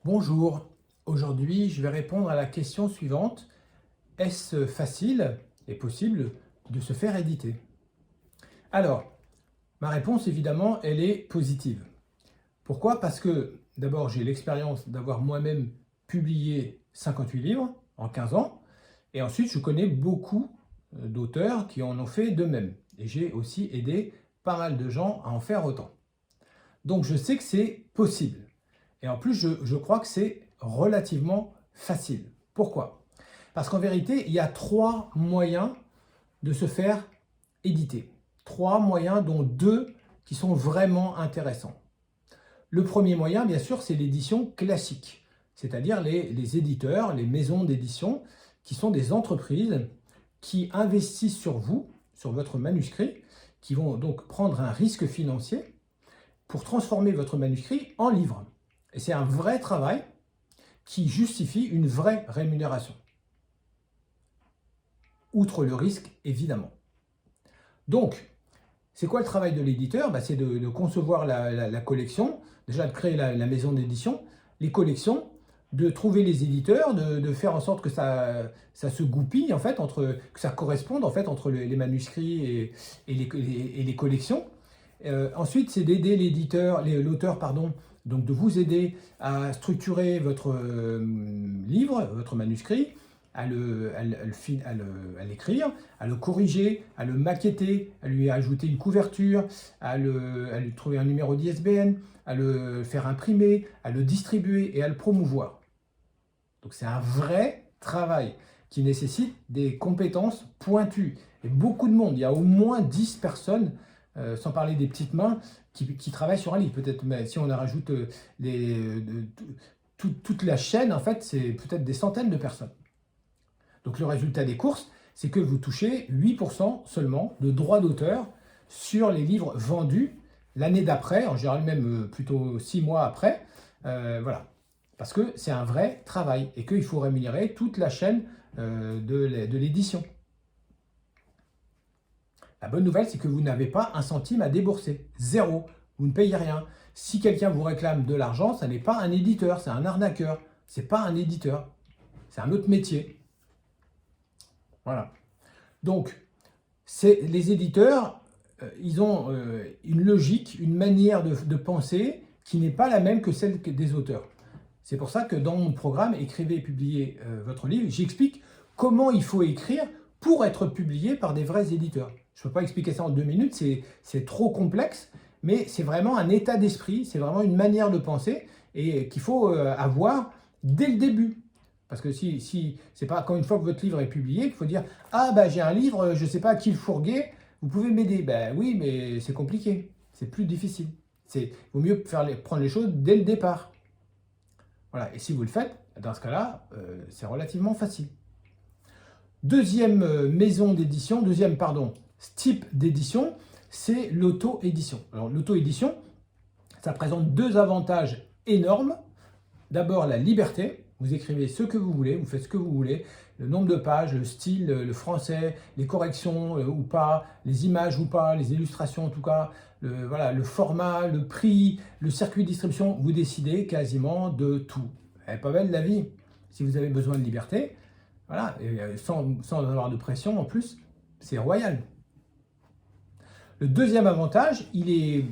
Bonjour, aujourd'hui je vais répondre à la question suivante. Est-ce facile et possible de se faire éditer? Alors, ma réponse évidemment, elle est positive. Pourquoi? Parce que d'abord j'ai l'expérience d'avoir moi-même publié 58 livres en 15 ans et ensuite je connais beaucoup d'auteurs qui en ont fait de même. Et j'ai aussi aidé pas mal de gens à en faire autant. Donc je sais que c'est possible. Et en plus, je crois que c'est relativement facile. Pourquoi? Parce qu'en vérité, il y a trois moyens de se faire éditer. Trois moyens, dont deux qui sont vraiment intéressants. Le premier moyen, bien sûr, c'est l'édition classique, c'est-à-dire les éditeurs, les maisons d'édition, qui sont des entreprises qui investissent sur vous, sur votre manuscrit, qui vont donc prendre un risque financier pour transformer votre manuscrit en livre. Et c'est un vrai travail qui justifie une vraie rémunération. Outre le risque, évidemment. Donc, c'est quoi le travail de l'éditeur? C'est de concevoir la collection, déjà de créer la maison d'édition, les collections, de trouver les éditeurs, de faire en sorte que ça se goupille, en fait, que ça corresponde en fait, entre les manuscrits et les collections. Ensuite, c'est d'aider l'auteur, donc de vous aider à structurer votre livre, votre manuscrit, à l'écrire, à le corriger, à le maqueter, à lui ajouter une couverture, à lui trouver un numéro d'ISBN, à le faire imprimer, à le distribuer et à le promouvoir. Donc c'est un vrai travail qui nécessite des compétences pointues. Et beaucoup de monde, il y a au moins 10 personnes, sans parler des petites mains, qui travaillent sur un livre. Peut-être, mais si on en rajoute toute la chaîne, en fait, c'est peut-être des centaines de personnes. Donc le résultat des courses, c'est que vous touchez 8% seulement de droits d'auteur sur les livres vendus l'année d'après, en général même plutôt 6 mois après. Voilà. Parce que c'est un vrai travail et qu'il faut rémunérer toute la chaîne de l'édition. La bonne nouvelle, c'est que vous n'avez pas un centime à débourser. Zéro. Vous ne payez rien. Si quelqu'un vous réclame de l'argent, ça n'est pas un éditeur, c'est un arnaqueur. Ce n'est pas un éditeur. C'est un autre métier. Voilà. Donc, les éditeurs, ils ont une logique, une manière de penser qui n'est pas la même que celle des auteurs. C'est pour ça que dans mon programme Écrivez et publiez votre livre, j'explique comment il faut écrire pour être publié par des vrais éditeurs. Je ne peux pas expliquer ça en 2 minutes, c'est trop complexe, mais c'est vraiment un état d'esprit, c'est vraiment une manière de penser et qu'il faut avoir dès le début. Parce que si c'est pas quand une fois que votre livre est publié qu'il faut dire « Ah j'ai un livre, je ne sais pas à qui le fourguer, vous pouvez m'aider ». Oui, mais c'est compliqué, c'est plus difficile. Il vaut mieux prendre les choses dès le départ. Voilà, et si vous le faites, dans ce cas-là, c'est relativement facile. Deuxième type d'édition, c'est l'auto-édition. Alors l'auto-édition, ça présente deux avantages énormes. D'abord la liberté, vous écrivez ce que vous voulez, vous faites ce que vous voulez, le nombre de pages, le style, le français, les corrections ou pas, les images ou pas, les illustrations en tout cas, le format, le prix, le circuit de distribution, vous décidez quasiment de tout. Elle n'est pas belle la vie. Si vous avez besoin de liberté, voilà, et sans avoir de pression en plus, c'est royal. Le deuxième avantage, il est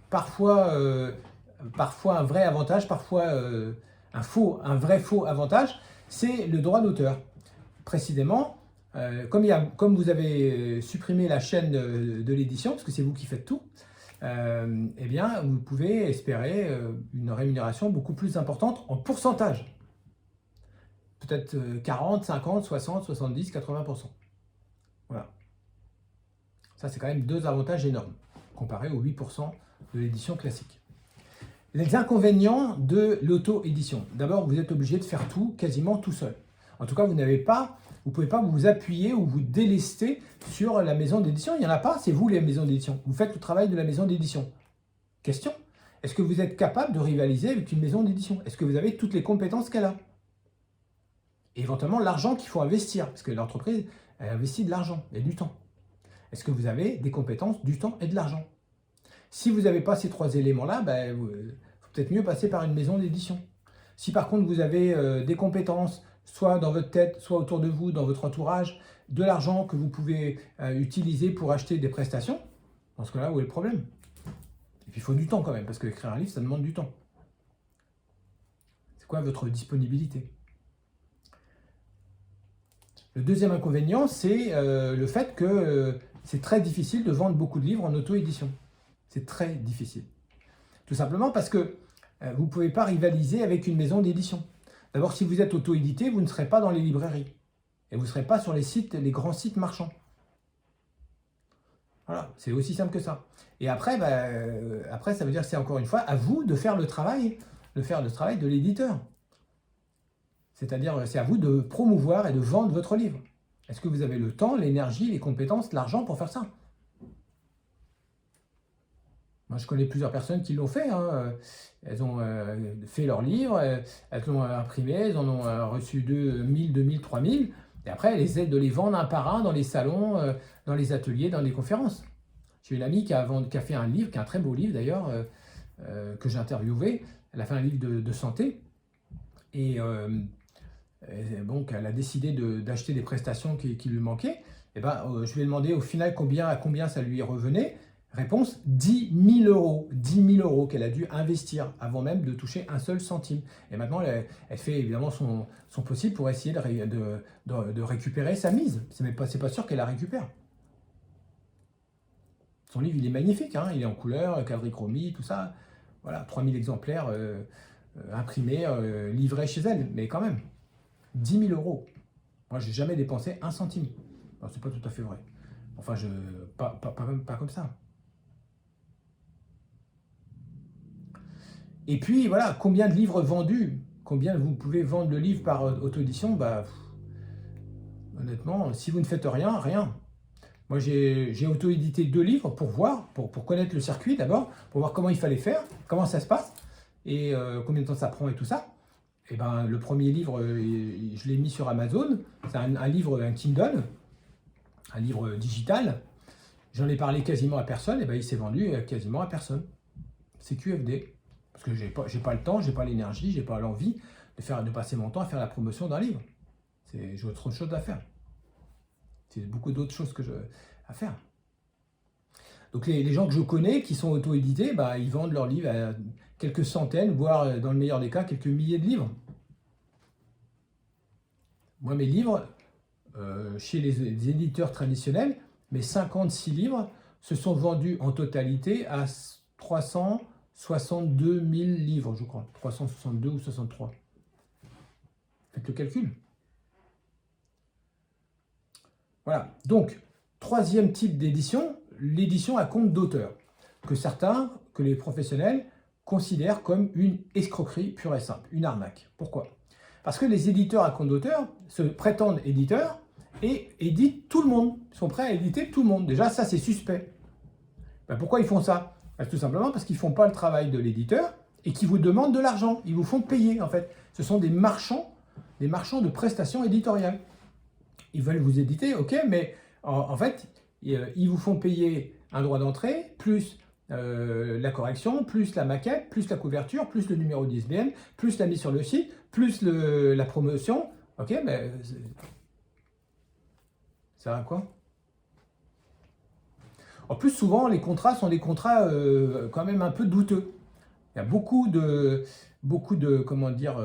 parfois un vrai avantage, parfois un vrai faux avantage, c'est le droit d'auteur. Précisément, comme vous avez supprimé la chaîne de l'édition, parce que c'est vous qui faites tout, eh bien, vous pouvez espérer une rémunération beaucoup plus importante en pourcentage. Peut-être 40, 50, 60, 70, 80%. Voilà. Ça, c'est quand même deux avantages énormes, comparé aux 8% de l'édition classique. Les inconvénients de l'auto-édition. D'abord, vous êtes obligé de faire tout, quasiment tout seul. En tout cas, vous ne pouvez pas vous appuyer ou vous délester sur la maison d'édition. Il n'y en a pas, c'est vous les maisons d'édition. Vous faites le travail de la maison d'édition. Question, est-ce que vous êtes capable de rivaliser avec une maison d'édition? Est-ce que vous avez toutes les compétences qu'elle a? Et éventuellement, l'argent qu'il faut investir, parce que l'entreprise, elle investit de l'argent et du temps. Est-ce que vous avez des compétences, du temps et de l'argent? Si vous n'avez pas ces trois éléments-là, il ne faut peut-être mieux passer par une maison d'édition. Si par contre vous avez des compétences, soit dans votre tête, soit autour de vous, dans votre entourage, de l'argent que vous pouvez utiliser pour acheter des prestations, dans ce cas-là, où est le problème? Et puis il faut du temps quand même, parce que écrire un livre, ça demande du temps. C'est quoi votre disponibilité? Le deuxième inconvénient, c'est le fait que c'est très difficile de vendre beaucoup de livres en auto-édition. C'est très difficile. Tout simplement parce que vous ne pouvez pas rivaliser avec une maison d'édition. D'abord, si vous êtes auto-édité, vous ne serez pas dans les librairies. Et vous ne serez pas sur les sites, les grands sites marchands. Voilà, c'est aussi simple que ça. Et après, après ça veut dire que c'est encore une fois à vous de faire le travail de l'éditeur. C'est-à-dire, c'est à vous de promouvoir et de vendre votre livre. Est-ce que vous avez le temps, l'énergie, les compétences, l'argent pour faire ça? Moi, je connais plusieurs personnes qui l'ont fait. Hein. Elles ont fait leur livre, elles l'ont imprimé, elles en ont reçu 2000, 2000, 3000. Et après, elles aident de les vendre un par un dans les salons, dans les ateliers, dans les conférences. J'ai une amie qui a fait un livre, qui est un très beau livre d'ailleurs, que j'ai interviewé. Elle a fait un livre de santé. Et donc, elle a décidé d'acheter des prestations qui lui manquaient. Et je lui ai demandé au final à combien ça lui revenait. Réponse, 10 000 euros. 10 000 euros qu'elle a dû investir avant même de toucher un seul centime. Et maintenant, elle fait évidemment son possible pour essayer de récupérer sa mise. C'est pas sûr qu'elle la récupère. Son livre, il est magnifique. Hein, il est en couleur, quadrichromie, tout ça. Voilà, 3000 exemplaires imprimés, livrés chez elle. Mais quand même, 10 000 euros. Moi, j'ai jamais dépensé un centime. C'est pas tout à fait vrai. Enfin, pas comme ça. Et puis, voilà, combien de livres vendus? Combien vous pouvez vendre le livre par auto-édition? Honnêtement, si vous ne faites rien, rien. Moi, j'ai auto-édité 2 livres pour voir, pour connaître le circuit d'abord, pour voir comment il fallait faire, comment ça se passe, et combien de temps ça prend et tout ça. Et le premier livre, je l'ai mis sur Amazon. C'est un livre, un Kindle, un livre digital. J'en ai parlé quasiment à personne, et il s'est vendu quasiment à personne. C'est QFD. Parce que j'ai pas le temps, j'ai pas l'énergie, j'ai pas l'envie de passer mon temps à faire la promotion d'un livre. J'ai autre chose à faire. C'est beaucoup d'autres choses à faire. Donc les gens que je connais qui sont auto-édités, ils vendent leurs livres à quelques centaines, voire dans le meilleur des cas, quelques milliers de livres. Moi, mes livres, chez les éditeurs traditionnels, mes 56 livres se sont vendus en totalité à 362 000 livres, je crois. 362 ou 63. Faites le calcul. Voilà. Donc, troisième type d'édition, l'édition à compte d'auteur, que les professionnels considèrent comme une escroquerie pure et simple, une arnaque. Pourquoi? Parce que les éditeurs à compte d'auteur se prétendent éditeurs et éditent tout le monde. Ils sont prêts à éditer tout le monde. Déjà, ça, c'est suspect. Pourquoi ils font ça? Tout simplement parce qu'ils ne font pas le travail de l'éditeur et qu'ils vous demandent de l'argent. Ils vous font payer, en fait. Ce sont des marchands de prestations éditoriales. Ils veulent vous éditer, ok, mais en fait, ils vous font payer un droit d'entrée, plus la correction, plus la maquette, plus la couverture, plus le numéro d'ISBN, plus la mise sur le site, plus la promotion. Ok, mais ça va quoi? En plus, souvent, les contrats sont des contrats quand même un peu douteux. Il y a beaucoup de comment dire,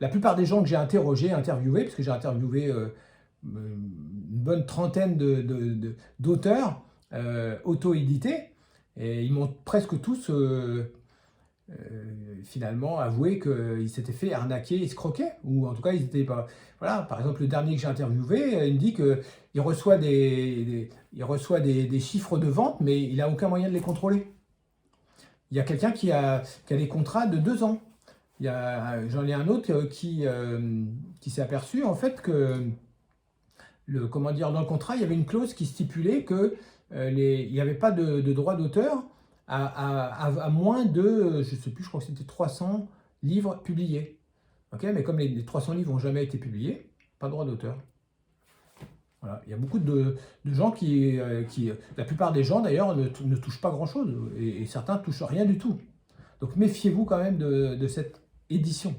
la plupart des gens que j'ai interviewés, parce que j'ai interviewé une bonne trentaine d'auteurs auto-édités, et ils m'ont presque tous finalement avoué qu'ils s'étaient fait arnaquer, escroquer, ou en tout cas ils étaient pas. Voilà, par exemple, le dernier que j'ai interviewé, il me dit qu'il reçoit des chiffres de vente, mais il n'a aucun moyen de les contrôler. Il y a quelqu'un qui a des contrats de 2 ans. J'en ai un autre qui s'est aperçu en fait que dans le contrat, il y avait une clause qui stipulait que il n'y avait pas de droit d'auteur à moins de, je ne sais plus, je crois que c'était 300 livres publiés. Okay, mais comme les 300 livres n'ont jamais été publiés, pas de droit d'auteur. Voilà. Il y a beaucoup de gens la plupart des gens d'ailleurs ne touchent pas grand-chose, et certains ne touchent rien du tout. Donc méfiez-vous quand même de cette édition.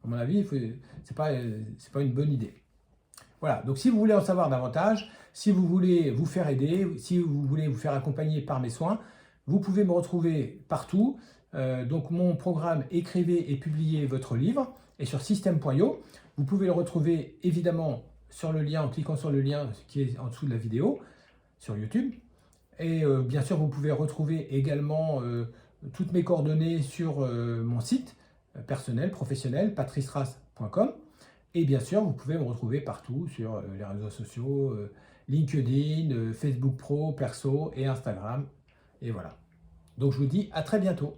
À mon avis, ce n'est pas une bonne idée. Voilà, donc si vous voulez en savoir davantage, si vous voulez vous faire aider, si vous voulez vous faire accompagner par mes soins, vous pouvez me retrouver partout. Donc mon programme Écrivez et publiez votre livre est sur système.io. Vous pouvez le retrouver évidemment sur le lien, en cliquant sur le lien qui est en dessous de la vidéo, sur YouTube. Et bien sûr, vous pouvez retrouver également toutes mes coordonnées sur mon site personnel, professionnel, patricerace.com. Et bien sûr, vous pouvez me retrouver partout sur les réseaux sociaux, LinkedIn, Facebook Pro, Perso et Instagram. Et voilà. Donc je vous dis à très bientôt.